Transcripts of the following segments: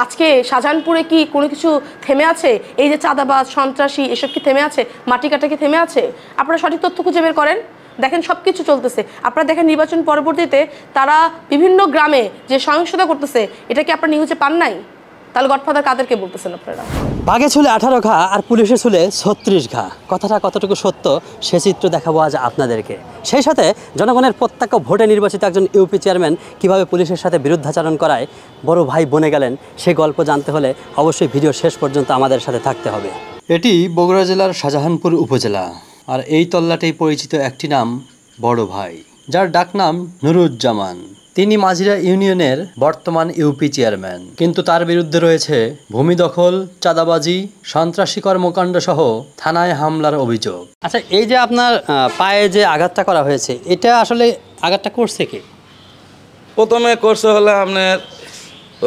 আজকে শাহজাহানপুরে কি কোনো কিছু থেমে আছে? এই যে চাঁদাবাজ, সন্ত্রাসী, এসব কি থেমে আছে? মাটি কাটা কি থেমে আছে? আপনারা সঠিক তথ্য খুঁজে বের করেন, দেখেন সব কিছু চলতেছে। আপনারা দেখেন নির্বাচন পরবর্তীতে তারা বিভিন্ন গ্রামে যে সহিংসতা করতেছে, এটা কি আপনারা নিউজে পান নাই? তাহলে গডফাদার কাদেরকে বলতেছেন আপনারা? বাঘে ছুলে 18 ঘা আর পুলিশে ছুলে 36 ঘা, কথাটা কতটুকু সত্য সে চিত্র দেখাবো আজ আপনাদেরকে। সেই সাথে জনগণের প্রত্যক্ষ ভোটে নির্বাচিত একজন ইউপি চেয়ারম্যান কিভাবে পুলিশের সাথে বিরুদ্ধাচরণ করায় বড় ভাই বনে গেলেন, সে গল্প জানতে হলে অবশ্যই ভিডিও শেষ পর্যন্ত আমাদের সাথে থাকতে হবে। এটি বগুড়া জেলার শাহজাহানপুর উপজেলা, আর এই তল্লাটেই পরিচিত একটি নাম বড় ভাই, যার ডাকনাম নুরুজ্জামান। তিনি মাঝিরা ইউনিয়নের বর্তমান ইউপি চেয়ারম্যান, কিন্তু তার বিরুদ্ধে রয়েছে ভূমি দখল, চাঁদাবাজি, সন্ত্রাসী কর্মকাণ্ড সহ থানায় হামলার অভিযোগ। আচ্ছা, এই যে আপনার পায়ে যে আঘাতটা করা হয়েছে, এটা আসলে আঘাতটা করছে কে? প্রথমে করছে হলে আপনার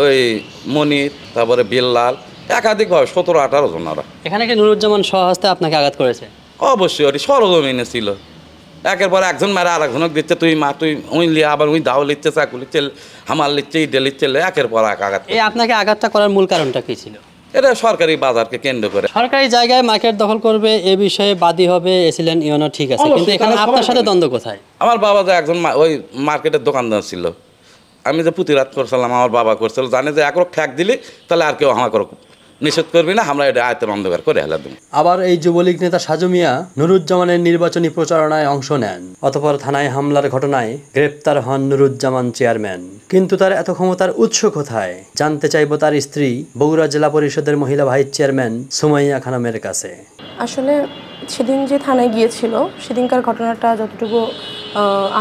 ওই মনির, তারপরে বিল্লাল, একাধিকভাবে 17-18 জন। ওরা এখানে কি নুরুজ্জামান স্বহস্তে আপনাকে আঘাত করেছে? অবশ্যই ওটি সরজমিনে ছিল। একের পর একজন মেরে আর একজনকে দিচ্ছে, তুই মা, তুই উই লিয়ে, আবার উই দাও লিচ্ছে, চাকু লিচ্ছে, হামাল লিচ্ছে, ইডে লিচ্ছে, একের পর এক আঘাত। এই আপনাকে আঘাতটা করার মূল কারণটা কি ছিল? এটা সরকারি বাজারকে কেন্দ্র করে সরকারি জায়গায় মার্কেট দখল করবে, এ বিষয়ে বাদী হবে এসিলেন ইউনো, ঠিক আছে, কিন্তু এখানে আপনার সাথে দ্বন্দ্ব কোথায়? আমার বাবা যে একজন ওই মার্কেটের দোকানদার ছিল, আমি যে প্রতিরাত করছিলাম, আমার বাবা করছিল, জানে যে একরক ঠ্যাক দিলি তাহলে আর কেউ আমাকে নিষেধ করবি না, আমরা এটা আয়তের অন্ধকার করে হেলা দেব। আবার এই যুবলীগ নেতা সাজু মিয়া নুরুজ্জামানের নির্বাচনী প্রচারণায় অংশ নেন, অতঃপর থানায় হামলার ঘটনায় গ্রেপ্তার হন নুরুজ্জামান চেয়ারম্যান। কিন্তু তার এত ক্ষমতার উৎস কোথায়, জানতে চাইব তার স্ত্রী বগুড়া জেলা পরিষদের মহিলা ভাইস চেয়ারম্যান সুমাইয়া খানমের কাছে। আসলে সেদিন যে থানায় গিয়েছিল, সেদিনকার ঘটনাটা যতটুকু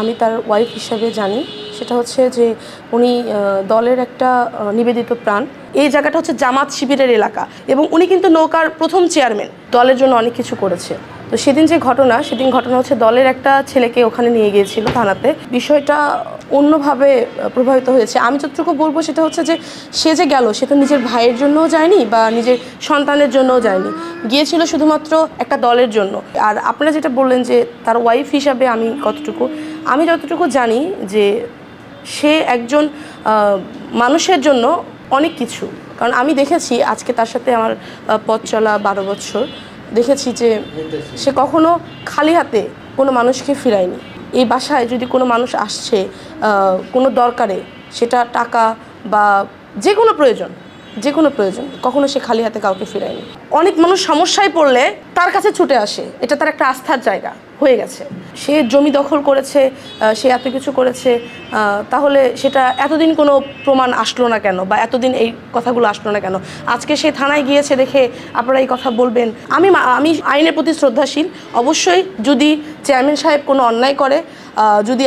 আমি তার ওয়াইফ হিসাবে জানি, সেটা হচ্ছে যে উনি দলের একটা নিবেদিত প্রাণ। এই জায়গাটা হচ্ছে জামাত শিবিরের এলাকা এবং উনি কিন্তু নৌকার প্রথম চেয়ারম্যান, দলের জন্য অনেক কিছু করেছে। তো সেদিন যে ঘটনা, ঘটনা হচ্ছে দলের একটা ছেলেকে ওখানে নিয়ে গিয়েছিল থানাতে, বিষয়টা অন্যভাবে প্রভাবিত হয়েছে। আমি যতটুকু বলবো সেটা হচ্ছে যে সে যে গেল, সে তো নিজের ভাইয়ের জন্যও যায়নি বা নিজের সন্তানের জন্যও যায়নি, গিয়েছিল শুধুমাত্র একটা দলের জন্য। আর আপনারা যেটা বললেন যে তার ওয়াইফ হিসাবে আমি যতটুকু জানি যে সে একজন মানুষের জন্য অনেক কিছু, কারণ আমি দেখেছি আজকে তার সাথে আমার পথ চলা 12 বছর, দেখেছি যে সে কখনো খালি হাতে কোনো মানুষকে ফিরায়নি। এই বাসায় যদি কোনো মানুষ আসছে কোনো দরকারে, সেটা টাকা বা যে কোনো প্রয়োজন, কখনো সে খালি হাতে কাউকে ফিরায়নি। অনেক মানুষ সমস্যায় পড়লে তার কাছে ছুটে আসে, এটা তার একটা আস্থার জায়গা হয়ে গেছে। সে জমি দখল করেছে, সে এত কিছু করেছে, তাহলে সেটা এতদিন কোনো প্রমাণ আসলো না কেন, বা এতদিন এই কথাগুলো আসলো না কেন? আজকে সে থানায় গিয়েছে দেখে আপনারা এই কথা বলবেন? আমি আইনের প্রতি শ্রদ্ধাশীল। অবশ্যই যদি চেয়ারম্যান সাহেব কোনো অন্যায় করে, যদি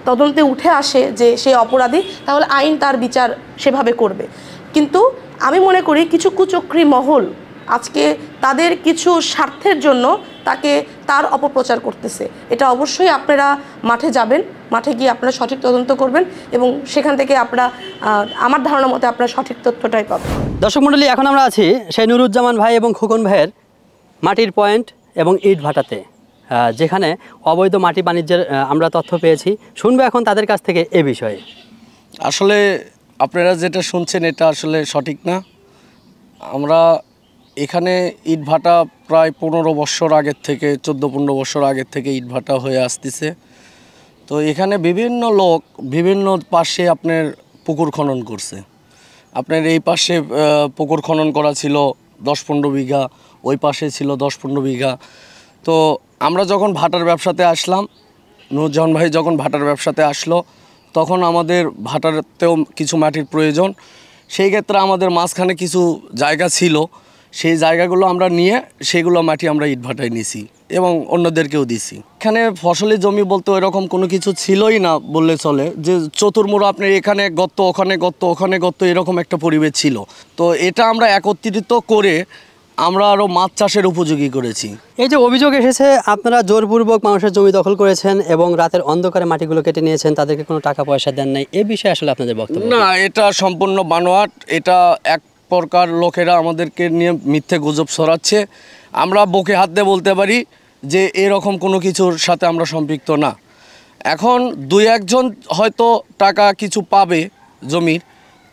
তদন্তে উঠে আসে যে সে অপরাধী, তাহলে আইন তার বিচার সেভাবে করবে। কিন্তু আমি মনে করি কিছু কুচক্রী মহল আজকে তাদের কিছু স্বার্থের জন্য তার অপপ্রচার করতেছে। এটা অবশ্যই আপনারা মাঠে যাবেন, মাঠে গিয়ে আপনারা সঠিক তদন্ত করবেন এবং সেখান থেকে আপনারা আমার ধারণা মতে আপনারা সঠিক তথ্যটাই পাবেন। দর্শক মণ্ডলী, এখন আমরা আছি সেই নুরুজ্জামান ভাই এবং খোকন ভাইয়ের মাটির পয়েন্ট এবং ইট ভাটাতে, যেখানে অবৈধ মাটি বাণিজ্যের আমরা তথ্য পেয়েছি। শুনবো এখন তাদের কাছ থেকে এ বিষয়ে। আসলে আপনারা যেটা শুনছেন এটা আসলে সঠিক না। আমরা এখানে ইটভাটা প্রায় 15 বছর আগের থেকে, 14-15 বছর আগের থেকে ইটভাটা হয়ে আসতেছে। তো এখানে বিভিন্ন লোক বিভিন্ন পাশে আপনার পুকুর খনন করছে। আপনার এই পাশে পুকুর খনন করা ছিল 10-15 বিঘা, ওই পাশে ছিল 10-15 বিঘা। তো আমরা যখন ভাটার ব্যবসাতে আসলাম, নুরুজ্জামান ভাই যখন ভাটার ব্যবসাতে আসলো, তখন আমাদের ভাটাতেও কিছু মাটির প্রয়োজন। সেই ক্ষেত্রে আমাদের মাঝখানে কিছু জায়গা ছিল, সেই জায়গাগুলো আমরা নিয়ে সেগুলো মাটি আমরা ইটভাটায় নিছি এবং অন্যদেরকেও দিছি। এখানে ফসলি জমি বলতে ওইরকম কোনো কিছু ছিলই না বললে চলে, যে চতুর্মুড়ো আপনি এখানে গর্ত, ওখানে গর্ত, ওখানে গর্ত, এরকম একটা পরিবেশ ছিল। তো এটা আমরা একত্রিত করে আমরা আরও মাছ চাষের উপযোগী করেছি। এই যে অভিযোগ এসেছে আপনারা জোরপূর্বক মানুষের জমি দখল করেছেন এবং রাতের অন্ধকারে মাটিগুলো কেটে নিয়েছেন, তাদেরকে কোনো টাকা পয়সা দেন নাই, এ বিষয়ে আসলে আপনাদের বক্তব্য? না, এটা সম্পূর্ণ বানোয়াট। এটা এক প্রকার লোকেরা আমাদেরকে নিয়ে মিথ্যে গুজব ছড়াচ্ছে। আমরা বুকে হাত দিয়ে বলতে পারি যে এরকম কোনো কিছুর সাথে আমরা সম্পৃক্ত না। এখন 2-1 জন হয়তো টাকা কিছু পাবে জমির,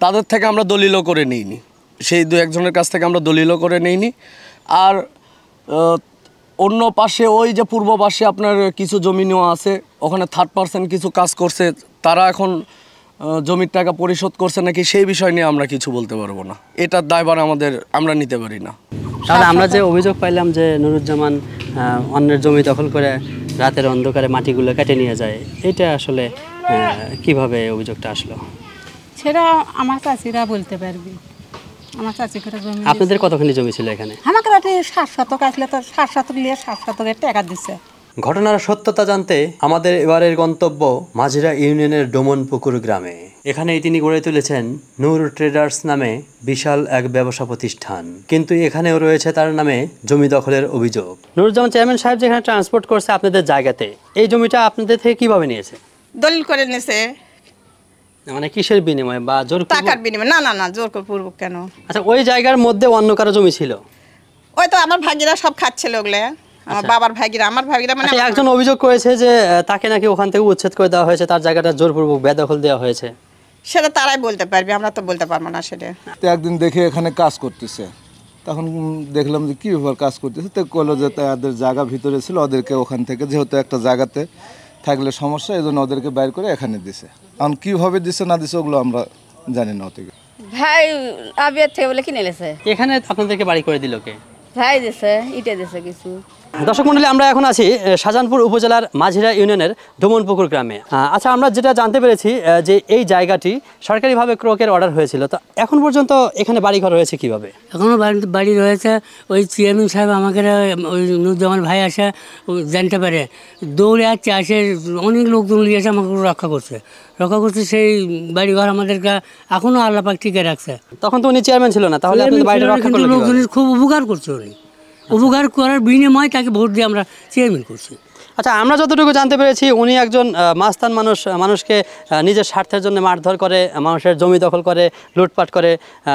তাদের থেকে আমরা দলিলও করে নিইনি, সেই দু একজনের কাছ থেকে আমরা দলিলও করে নিইনি। আর অন্য পাশে ওই যে পূর্ব পাশে আপনার কিছু জমি নেওয়া আছে, ওখানে থার্ড পার্সন কিছু কাজ করছে, তারা এখন জমির টাকা পরিশোধ করছে নাকি সেই বিষয় নিয়ে আমরা কিছু বলতে পারবো না, এটার দায়ভার আমরা নিতে পারি না। তাহলে আমরা যে অভিযোগ পাইলাম যে নুরুজ্জামান অন্যের জমি দখল করে রাতের অন্ধকারে মাটিগুলো কেটে নিয়ে যায়, এটা আসলে কিভাবে অভিযোগটা আসলো? সেটা আমার চাচিরা বলতে পারবে। আমার চাচি করে জমি আপনাদের কতখানি জমি ছিল এখানে? আমাকে রাতে 7 শতক আসলে তো 7 শতক নিয়ে 7 শতকের টাকা দিচ্ছে। ঘটনার সত্যতা জানতে আমাদের এবারের গন্তব্য মাঝিরা ইউনিয়নের ডোমনপুকুর গ্রামে। এখানেই তিনি গড়ে তুলেছেন নূর ট্রেডার্স নামে বিশাল এক ব্যবসা প্রতিষ্ঠান, কিন্তু এখানেও রয়েছে তার নামে জমি দখলের অভিযোগ। নুরুজ্জামান চেয়ারম্যান সাহেব যেখানে ট্রান্সপোর্ট করছে আপনাদের জায়গাতে, এই জমিটা আপনাদের থেকে কিভাবে নিয়েছে? দলিল করে নিয়েছে। মানে কিসের বিনিময়ে বা জোর? টাকার বিনিময়ে। না না না, জোর করে পূর্বক কেন? আচ্ছা, ওই জায়গার মধ্যে অন্য কারো জমি ছিল? ওই তো আমার ভাগিরা সব খাচ্ছিল ওগুলো, আমার বাবার ভাগিরা, আমার ভাগিরা মানে। একজন অভিযোগ করেছে যে তাকে নাকি ওখান থেকে উচ্ছেদ করে দেওয়া হয়েছে, তার জায়গাটা জোরপূর্বক বেদখল দেওয়া হয়েছে। সেটা তারাই বলতে পারবে, আমরা তো বলতে পারবো না সেটা। তো একদিন দেখে এখানে কাজ করতেছে, তখন দেখলাম যে কী ব্যাপার কাজ করতেছে, তো বললো যে তাদের জায়গা ভিতরে ছিল, ওদেরকে ওখান থেকে যেহেতু একটা জায়গাতে থাকলে সমস্যা, এই জন্য ওদেরকে বাইর করে এখানে দিছে। এখন কীভাবে দিছে না দিছে ওগুলো আমরা জানি না। ওদিকে ভাই আবিয়ার থেকে বলে কিনে নিয়েছে। এখানে আপনাদেরকে বাড়ি করে দিল কে? ভাই দিছে, ইটে দিছে কিছু। দর্শক মণ্ডলী, আমরা এখন আছি শাহজাহানপুর উপজেলার মাঝিরা ইউনিয়নের ডোমনপুকুর গ্রামে। আচ্ছা, আমরা যেটা জানতে পেরেছি যে এই জায়গাটি সরকারিভাবে ক্রোকের অর্ডার হয়েছিল, তো এখন পর্যন্ত এখানে বাড়িঘর রয়েছে কিভাবে? এখনও বাড়ি রয়েছে। ওই চেয়ারম্যান সাহেব আমাকে ওই নুরুজ্জামান ভাই আসে জানতে পারে, দৌড়ে আসে অনেক লোকজন নিয়ে এসে আমাকে রক্ষা করছে। সেই বাড়িঘর আমাদেরকে এখনও আল্লাপাক টিকে রাখছে। তখন তো উনি চেয়ারম্যান ছিল না, তাহলে আপনাদের বাড়িটা রক্ষা করলো কিভাবে? লোকজনের খুব উপকার করছে উনি, উপকার করার বিনিময়ে তাকে ভোট দিয়ে আমরা চেয়ারম্যান করছি। আচ্ছা, আমরা যতটুকু জানতে পেরেছি উনি একজন মাস্তান মানুষ, মানুষকে নিজের স্বার্থের জন্য মারধর করে, মানুষের জমি দখল করে, লুটপাট করে,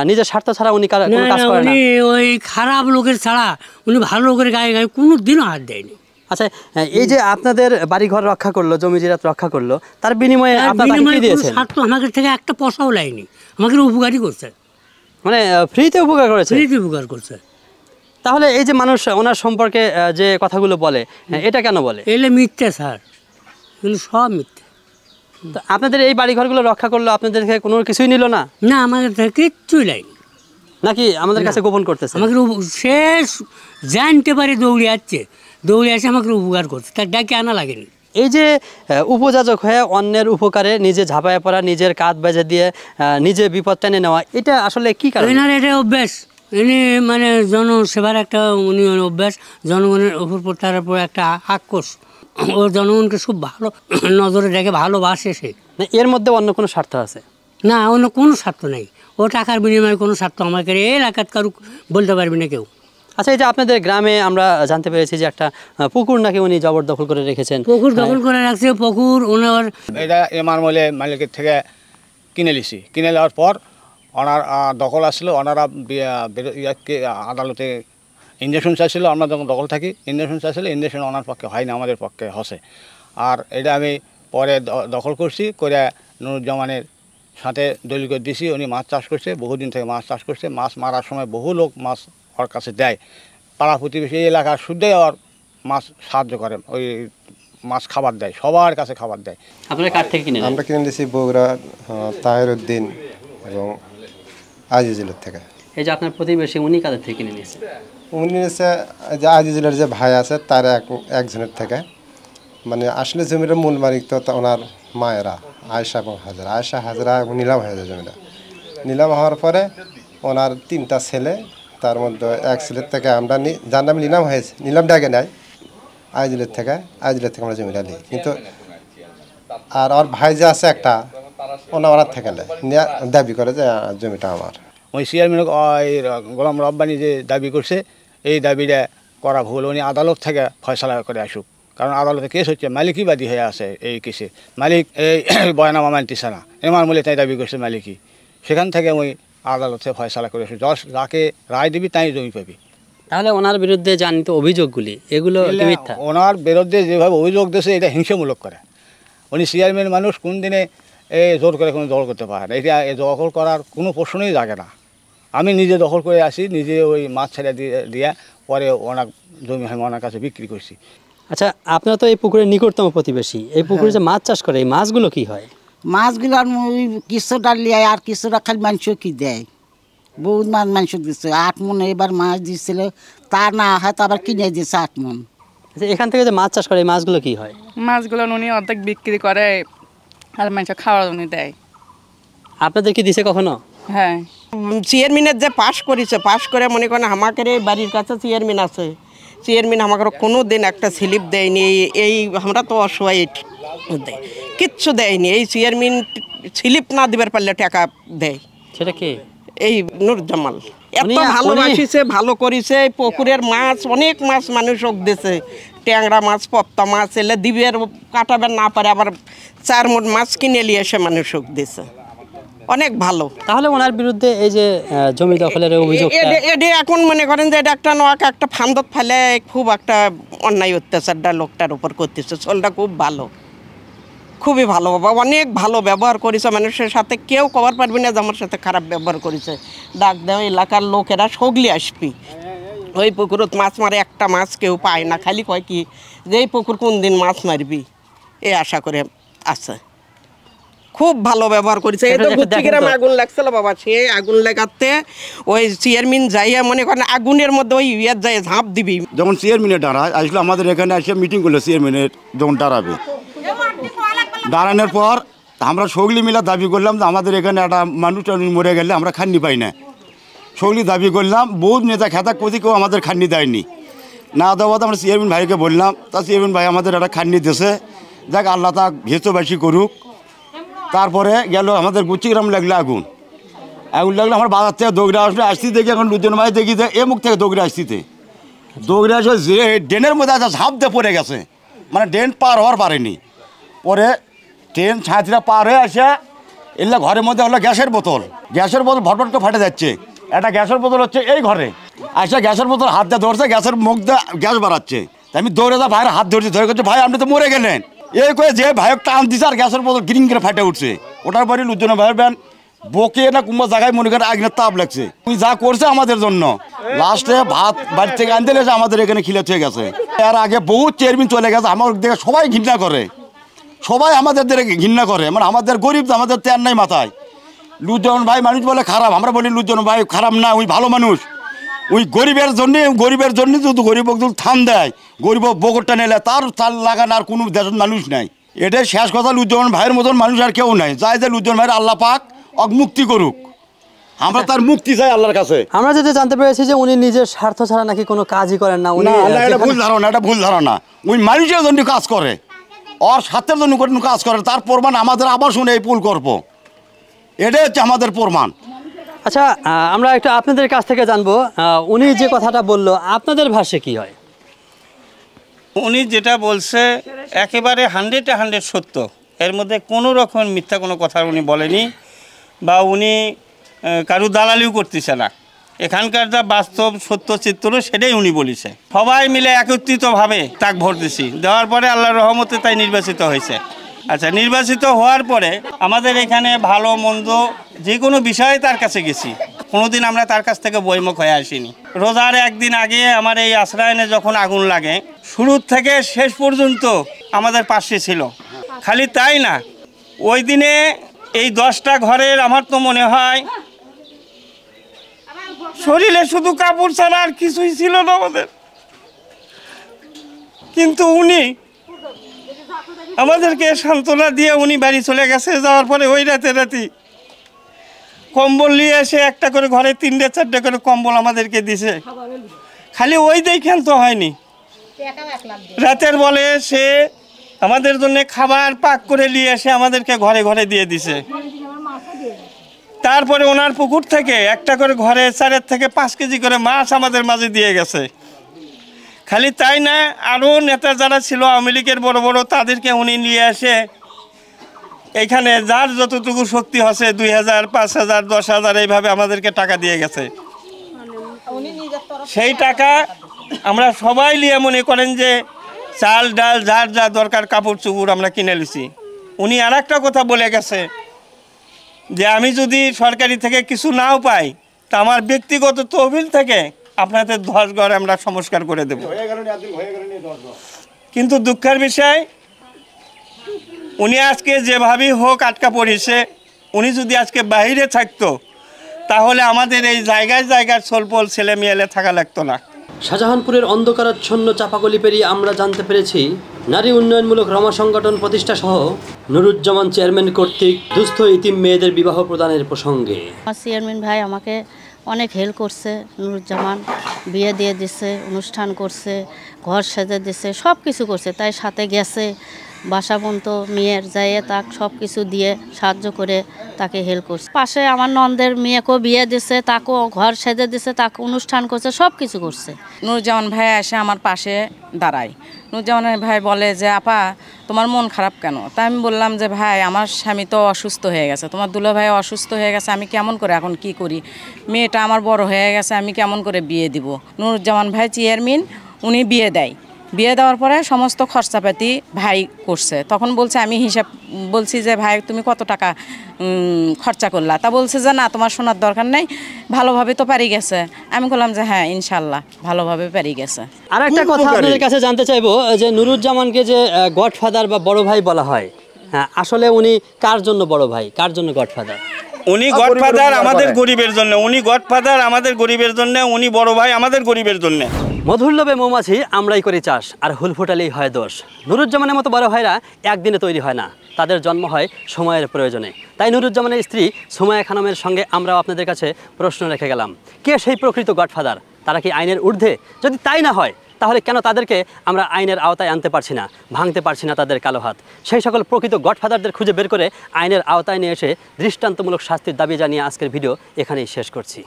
নিজের স্বার্থ ছাড়া উনি কোনো কাজ করে না। উনি ওই খারাপ লোকের ছাড়া উনি ভালো লোকের গায়ে গায়ে কোনো দিনও হাত দেয়নি। আচ্ছা, এই যে আপনাদের বাড়িঘর রক্ষা করলো, জমি জিরাত রক্ষা করলো, তার বিনিময়ে আপনারা কি দিয়েছেন? স্বার্থ আমাদের থেকে একটা পয়সাও লাইনি, আমাকে উপকারই করছে, মানে ফ্রিতে উপকার করেছে। ফ্রিতে উপকার করছে। তাহলে এই যে মানুষ ওনার সম্পর্কে যে কথাগুলো বলে, এটা কেন বলে? এলে মিথ্যে স্যার, এগুলো সব মিথ্যে। তো আপনাদের এই বাড়িঘরগুলো রক্ষা করলো, আপনাদের থেকে কোনো কিছুই নিল না? না, আমাদের থেকে কিচ্ছুই লাইনি। নাকি আমাদের কাছে গোপন করতেছে? আমাকে শেষ জানতে পারে দৌড়ে আসে আমাকে উপকার করছে, তার ডাকে আনা লাগেনি। এই যে উপযাজক হয়ে অন্যের উপকারে নিজে ঝাঁপায় পড়া, নিজের কাঁধ বেজে দিয়ে নিজে বিপদ টেনে নেওয়া, এটা আসলে কি কারণ? এটা অভ্যাস, ইনি মানে জনসেবার একটা উনি অভ্যাস, জনগণের উপর তার উপর একটা আক্রোশ, ও জনগণকে খুব ভালো নজরে দেখে, ভালোবাসে সে। এর মধ্যে অন্য কোনো স্বার্থ আছে? না, অন্য কোনো স্বার্থ নেই, ও টাকার বিনিময়ে কোনো স্বার্থ আমাকে এই এলাকাত কারুক বলতে পারবি না কেউ। আচ্ছা, এই যে আপনাদের গ্রামে আমরা জানতে পেরেছি যে একটা পুকুর নাকি উনি জবরদখল করে রেখেছেন। পুকুর দখল করে রাখছে, পুকুর ওনার এটা এমআর মালিকের থেকে কিনে নিছি। কিনে নেওয়ার পর ওনার দখল আসলো, ওনারা আদালতে ইঞ্জেকশন চাইছিল, আমরা যখন দখল থাকি ইঞ্জেকশন চাইছিল, ইঞ্জেকশন ওনার পক্ষে হয় না, আমাদের পক্ষে হসে। আর এটা আমি পরে দখল করছি, করে নুরুজ্জামানের সাথে দলিল করে দিছি। উনি মাছ চাষ করছে, বহুদিন থেকে মাছ চাষ করছে, মাছ মারার সময় বহু লোক মাছ ওর কাছে দেয়, পাড়া প্রতিবেশী এই এলাকার শুদ্ধই ওর মাছ সাহায্য করে, ওই মাছ খাবার দেয়, সবার কাছে খাবার দেয়। আপনারা কার থেকে কিনে? আমরা কিনে দিয়েছি বগুড়া তাহের উদ্দিন এবং আজিজুলের থেকে। এই যে আপনার প্রতিবেশী, উনি কাদের থেকে কিনে নিয়েছে? উনি নিয়েছে যে আজিজুলের যে ভাই আছে তার একজনের থেকে। মানে আসলে জমির মূল মালিক তো ওনার মায়েরা আয়েশা এবং হাজরা। আয়েশা হাজরা নিলাম হয়ে যায় জমিটা। নিলাম হওয়ার পরে ওনার 3টা ছেলে, তার মধ্যে এক ছেলের থেকে আমরা যার নামে নিলাম হয়েছে, নিলাম ডাকে নেয় আজিজুলের থেকে আমরা জমিটা নিই। কিন্তু আর ওর ভাই যে আছে একটা, ওনার থেকে নেয়, দাবি করে যে জমিটা আমার। ওই চেয়ারম্যান ওই গোলাম রব্বানি যে দাবি করছে, এই দাবিটা করা ভুল। উনি আদালত থেকে ফয়সালা করে আসুক, কারণ আদালতে কেস হচ্ছে, মালিকই বাদী হয়ে আছে এই কেসে। মালিক এই বয়ানামা মানতেছে না, এমার মূলে তাই দাবি করছে মালিকই। সেখান থেকে ওই আদালতে ফয়সালা করে আসুক, যাকে রায় দিবি তাই জমি পাবি। তাহলে ওনার বিরুদ্ধে জানিত অভিযোগগুলি, এগুলো মিথ্যা? ওনার বিরুদ্ধে যেভাবে অভিযোগ দিয়েছে এটা হিংসামূলক করে। উনি চেয়ারম্যান মানুষ, কোন দিনে এই জোর করে কোনো দখল করতে পারে না। এটা দখল করার কোনো প্রশ্নই জাগে না। আমি নিজে দখল করে আসি, নিজে ওই মাছ ছেড়ে দিয়ে পরে অনেক জমি আমি ওনার কাছে বিক্রি করছি। আচ্ছা, আপনারা তো এই পুকুরের নিকটতম প্রতিবেশী, এই পুকুরে যে মাছ চাষ করে এই মাছগুলো কি হয়? মাছগুলো ওই কিছুটা লিয়ে আর কিছুটা খালি মাংস কি দেয়, বহুত মাংস দিচ্ছে। 8 মন এবার মাছ দিচ্ছিল, তা না হয়তো আবার কিনে দিচ্ছে 8 মন। আচ্ছা, এখান থেকে যে মাছ চাষ করে এই মাছগুলো কি হয়? মাছগুলো উনি অর্ধেক বিক্রি করে আর মাংস খাওয়ার উনি দেয়। আপনাদের কি দিছে কখনো? হ্যাঁ, চেয়ারম্যানের যে পাশ করে মনে করেন আমাদের এই বাড়ির কাছে চেয়ারম্যান আছে, চেয়ারম্যান আমাকে কোনো দিন একটা স্লিপ দেয়নি। এই আমরা তো অসহায়, কিচ্ছু দেয়নি। এই চেয়ারম্যান স্লিপ না দিবার পারলে টাকা দেয়। সেটা কি? এই নুরজামাল এত ভালোবাসিছে, ভালো করেছে। পুকুরের মাছ, অনেক মাছ মানুষক দিছে, ট্যাংরা মাছ, পপ্তা মাছ, এলে দিবের কাটাবেন না পারে আবার 4 মণ মাছ কিনে নিয়ে এসে মানুষক দিছে। অনেক ভালো। তাহলে ওনার বিরুদ্ধে এই যে জমি দখলের অভিযোগ, এটা এখন মনে করেন যে এটা একটা ফান্দত ফেলে খুব একটা অন্যায় অত্যাচারটা লোকটার উপর করতেছে। চলটা খুব ভালো, খুবই ভালো বাবা, অনেক ভালো ব্যবহার করেছে মানুষের সাথে। কেউ কবার পারবি না যে আমার সাথে খারাপ ব্যবহার করেছে। ডাক দেওয়া এলাকার লোকেরা সগলি আসবি, ওই পুকুরত মাছ মারে একটা মাছ কেউ পায় না, খালি কয় কি যে এই পুকুর কোন দিন মাছ মারবি, এই আশা করে আছে। খুব ভালো ব্যবহার করেছে। এই তো গুচ্ছিগ্রাম আগুন লাগছিল বাবা, সে আগুন লাগাতে ওই চেয়ারম্যান যাইয়া মনে করেন আগুনের মধ্যে ওই ইয়ার যায় ঝাঁপ দিবি। যখন চেয়ারম্যানের দাঁড়ায় আসলে আমাদের এখানে এসে মিটিং করলো, চেয়ারম্যানের যখন দাঁড়াবে, দাঁড়ানোর পর আমরা সগলি মিলা দাবি করলাম যে আমাদের এখানে একটা মানুষ মরে গেলে আমরা খান্নি পাই না। সগলি দাবি করলাম, বহুত নেতা খেতা কোথায় কেউ আমাদের খান্নি দেয়নি। না দেওয়াতে আমরা চেয়ারম্যান ভাইকে বললাম, তা চেয়ারম্যান ভাই আমাদের একটা খান্নি দিয়েছে। যাক, আল্লাহ তা ভেচবাসী করুক। তারপরে গেল আমাদের গুচ্ছিগ্রাম লাগলো আগুন লাগলো। আমার বাজার থেকে দৌড়ে আসলে আসতে দেখি, এখন লুজন ভাই দেখি যে এ মুখ থেকে দৌড়ে আসতে দৌড়ে আসে যে ড্রেনের মধ্যে আছে ঝাঁপ দিয়ে পড়ে গেছে, মানে ড্রেন পার হওয়ার পারেনি। পরে ট্রেন ছাঁচরা পার হয়ে আসে এলে ঘরের মধ্যে হলো গ্যাসের বোতল ভটভট করে ফাটে যাচ্ছে। একটা গ্যাসের বোতল হচ্ছে এই ঘরে, আসে গ্যাসের বোতল হাত দিয়ে ধরছে, গ্যাসের মুখ দিয়ে গ্যাস বাড়াচ্ছে। আমি দৌড়ে যা ভাইয়ের হাত ধরছি, ধরে করছে ভাই আপনি তো মরে গেলেন। এই করে যে ভাইয়ের টান দিছে আর গ্যাসের বোতল গ্রিন করে ফাটে উঠছে। ওটার পরে লুজন ভাইয়ের ব্যান বকে না কুম্ভ জায়গায় মনে করেন আগুনের তাপ লাগছে। তুই যা করছে আমাদের জন্য, লাস্টে ভাত বাড়ি থেকে আনতে লেগেছে আমাদের এখানে খিলে হয়ে গেছে। এর আগে বহুত চেয়ারম্যান চলে গেছে, আমার দেখে সবাই ঘৃণা করে, সবাই আমাদের দেখে ঘৃণা করে। মানে আমাদের গরিব, আমাদের তেয়ার নাই মাথায়। লুজন ভাই মানুষ বলে খারাপ, আমরা বলি লুজন ভাই খারাপ না, ওই ভালো মানুষ। ওই গরিবের জন্যে যদি গরিব থান দেয়, গরিব বকরটা নেলে তার চাল লাগান আর কোনো দেশের মানুষ নাই। এটাই শেষ কথা। লুজ্জামান ভাইয়ের মতন মানুষ আর কেউ নাই। চাই যে লুজ্জামান ভাইয়ের আল্লাহ পাক মুক্তি করুক, আমরা তার মুক্তি চাই আল্লাহর কাছে। আমরা যেটা জানতে পেরেছি যে উনি নিজের স্বার্থ ছাড়া নাকি কোনো কাজই করেন না। এটা ভুল ধারণা, এটা ভুল ধারণা। ওই মানুষের জন্য কাজ করে, ওর স্বার্থের জন্য কোনো কাজ করে। তার প্রমাণ আমাদের আবার শুনে এই পুল করবো, এটাই হচ্ছে আমাদের প্রমাণ। আচ্ছা, আমরা একটু আপনাদের কাছ থেকে জানবো, উনি যে কথাটা বললো আপনাদের ভাষায় কি হয়? উনি যেটা বলছে একেবারে 100% সত্য, এর মধ্যে কোনো রকম মিথ্যা কোনো কথা উনি বলেনি, বা উনি কারো দালালিও করতেছে না। এখানকার যা বাস্তব সত্য চিত্র সেটাই উনি বলেছে। সবাই মিলে একত্রিতভাবে তাক ভোট দিছি, দেওয়ার পরে আল্লাহর রহমতে তাই নির্বাচিত হয়েছে। আচ্ছা, নির্বাচিত হওয়ার পরে আমাদের এখানে ভালো মন্দ যে কোনো বিষয়ে তার কাছে গেছি, কোনোদিন আমরা তার কাছ থেকে বইমুখ হয়ে আসিনি। রোজার একদিন আগে আমার এই আশ্রয়নে যখন আগুন লাগে, শুরুর থেকে শেষ পর্যন্ত আমাদের পাশে ছিল। খালি তাই না, ওই দিনে এই 10টা ঘরের আমার তো মনে হয় শরীরে শুধু কাপড় ছাড়া আর কিছুই ছিল না আমাদের, কিন্তু উনি আমাদেরকে সান্ত্বনা দিয়ে উনি বাড়ি চলে গেছে। যাওয়ার পরে ওই রাতে কম্বল নিয়ে এসে একটা করে ঘরে 3-4টা করে কম্বল আমাদেরকে দিছে। খালি ওই দেখেন তো হয়নি, রাতের বলে সে আমাদের জন্য খাবার পাক করে নিয়ে এসে আমাদেরকে ঘরে ঘরে দিয়ে দিছে। তারপরে ওনার পুকুর থেকে একটা করে ঘরে 4 থেকে 5 কেজি করে মাছ আমাদের মাঝে দিয়ে গেছে। খালি তাই না, আরও নেতা যারা ছিল আওয়ামী লীগের বড় বড়, তাদেরকে উনি নিয়ে আসে এইখানে যার যতটুকু শক্তি হচ্ছে 2000, 5000, 10,000 এইভাবে আমাদেরকে টাকা দিয়ে গেছে। সেই টাকা আমরা সবাই নিয়ে মনে করেন যে চাল ডাল যার যা দরকার কাপড় চুপড় আমরা কিনে নিছি। উনি আর একটা কথা বলে গেছে যে আমি যদি সরকারি থেকে কিছু নাও পাই তা আমার ব্যক্তিগত তহবিল থেকে আপনাদের 10 ঘর আমরা সংস্কার করে দেব। কিন্তু দুঃখের বিষয় উনি আজকে যেভাবেই হোক আটকা পড়েছে, উনি যদি আজকে বাইরে থাকতো তাহলে আমাদের এই জায়গায় জায়গায় সোলপোল ছেলে মেয়েলে থাকা লাগতো না। শাহজাহানপুরের অন্ধকারাচ্ছন্ন চাপাগলি পেরিয়ে আমরা জানতে পেরেছি নারী উন্নয়নমূলক রমা সংগঠন প্রতিষ্ঠা সহ নুরুজ্জামান চেয়ারম্যান কর্তৃক দুস্থ ইতিম মেয়েদের বিবাহ প্রদানের প্রসঙ্গে। আমার চেয়ারম্যান ভাই আমাকে অনেক হেল্প করছে। নুরুজ্জামান বিয়ে দিয়ে দিছে, অনুষ্ঠান করছে, ঘর সেজে দিছে, সব কিছু করছে। তাই সাথে গেছে বাসা পর্যন্ত মেয়ের যাইয়ে তাকে সব কিছু দিয়ে সাহায্য করে তাকে হেল্প করছে। পাশে আমার নন্দের মেয়েকেও বিয়ে দিছে, তাকেও ঘর সেজে দিছে, তাকে অনুষ্ঠান করছে, সব কিছু করছে। নুরুজ্জামান ভাই এসে আমার পাশে দাঁড়ায়। নুরুজ্জামান ভাই বলে যে আপা তোমার মন খারাপ কেন? তাই আমি বললাম যে ভাই আমার স্বামী তো অসুস্থ হয়ে গেছে, তোমার দুলা ভাই অসুস্থ হয়ে গেছে, আমি কেমন করে এখন কি করি? মেয়েটা আমার বড় হয়ে গেছে, আমি কেমন করে বিয়ে দিব? নুরুজ্জামান ভাই চেয়ারম্যান, উনি বিয়ে দেয়। বিয়ে দেওয়ার পরে সমস্ত খরচাপাতি ভাই করছে। তখন বলছে, আমি হিসাব বলছি যে ভাই তুমি কত টাকা খরচা করলা? তা বলছে যে না তোমার শোনার দরকার নেই, ভালোভাবে তো পারি গেছে। আমি বললাম যে হ্যাঁ ইনশাল্লাহ ভালোভাবে পারি গেছে। আর একটা কথা আপনাদের কাছে জানতে চাইবো যে নুরুজ্জামানকে যে গডফাদার বা বড় ভাই বলা হয়, হ্যাঁ আসলে উনি কার জন্য বড় ভাই, কার জন্য গডফাদার? উনি গডফাদার আমাদের গরিবের জন্য, উনি গডফাদার আমাদের গরিবের জন্য, উনি বড় ভাই আমাদের গরিবের জন্য। মধুর লোভে মৌমাছি আমরাই করি চাষ, আর হুল ফোটালেই হয় দোষ। নুরুজ্জামানের মতো বড় ভাইরা একদিনে তৈরি হয় না, তাদের জন্ম হয় সময়ের প্রয়োজনে। তাই নুরুজ্জামানের স্ত্রী সুমাইয়া খানমের সঙ্গে আমরাও আপনাদের কাছে প্রশ্ন রেখে গেলাম, কে সেই প্রকৃত গডফাদার? তারা কি আইনের ঊর্ধ্বে? যদি তাই না হয় তাহলে কেন তাদেরকে আমরা আইনের আওতায় আনতে পারছি না, ভাঙতে পারছি না তাদের কালো হাত? সেই সকল প্রকৃত গডফাদারদের খুঁজে বের করে আইনের আওতায় নিয়ে এসে দৃষ্টান্তমূলক শাস্তির দাবি জানিয়ে আজকের ভিডিও এখানেই শেষ করছি।